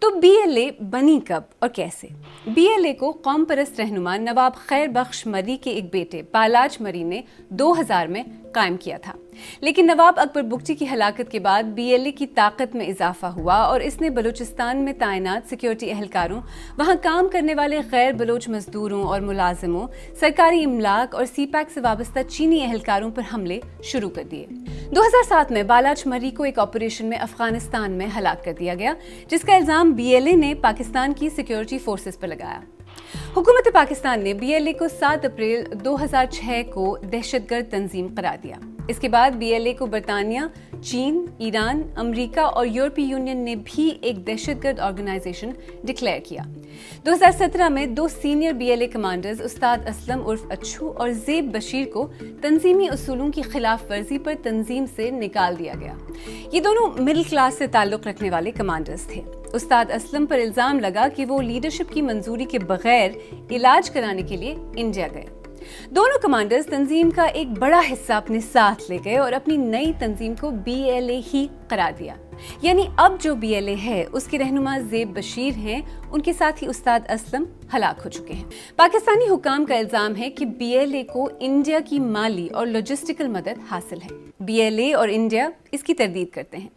تو BLA بنی کب اور کیسے؟ BLA کو قوم پرست رہنما نواب خیر بخش مری کے ایک بیٹے پالاج مری نے 2000 میں قائم کیا تھا، لیکن نواب اکبر بگٹی کی ہلاکت کے بعد BLA کی طاقت میں اضافہ ہوا اور اس نے بلوچستان میں تعینات سیکیورٹی اہلکاروں، وہاں کام کرنے والے غیر بلوچ مزدوروں اور ملازموں، سرکاری املاک اور CPAC سے وابستہ چینی اہلکاروں پر حملے شروع کر دیے۔ 2007 میں پالاج مری کو ایک آپریشن میں افغانستان میں ہلاک کر دیا گیا، جس کا الزام BLA نے پاکستان کی سیکیورٹی فورسز پر لگایا۔ حکومت پاکستان نے BLA کو 7 اپریل 2006 کو دہشت گرد تنظیم قرار دیا۔ اس کے بعد BLA کو برطانیہ، چین، ایران، امریکہ اور یورپی یونین نے بھی ایک دہشت گرد آرگنائزیشن ڈکلیئر کیا۔ 2017 میں 2 سینئر BLA کمانڈرز استاد اسلم عرف اچھو اور زیب بشیر کو تنظیمی اصولوں کی خلاف ورزی پر تنظیم سے نکال دیا گیا۔ یہ دونوں مڈل کلاس سے تعلق رکھنے والے کمانڈرز تھے۔ استاد اسلم پر الزام لگا کہ وہ لیڈرشپ کی منظوری کے بغیر علاج کرانے کے لیے انڈیا گئے۔ دونوں کمانڈرز تنظیم کا ایک بڑا حصہ اپنے ساتھ لے گئے اور اپنی نئی تنظیم کو BLA ہی قرار دیا۔ یعنی اب جو BLA ہے اس کے رہنما زیب بشیر ہیں، ان کے ساتھ ہی استاد اسلم ہلاک ہو چکے ہیں۔ پاکستانی حکام کا الزام ہے کہ BLA کو انڈیا کی مالی اور لاجسٹیکل مدد حاصل ہے۔ BLA اور انڈیا اس کی تردید کرتے ہیں۔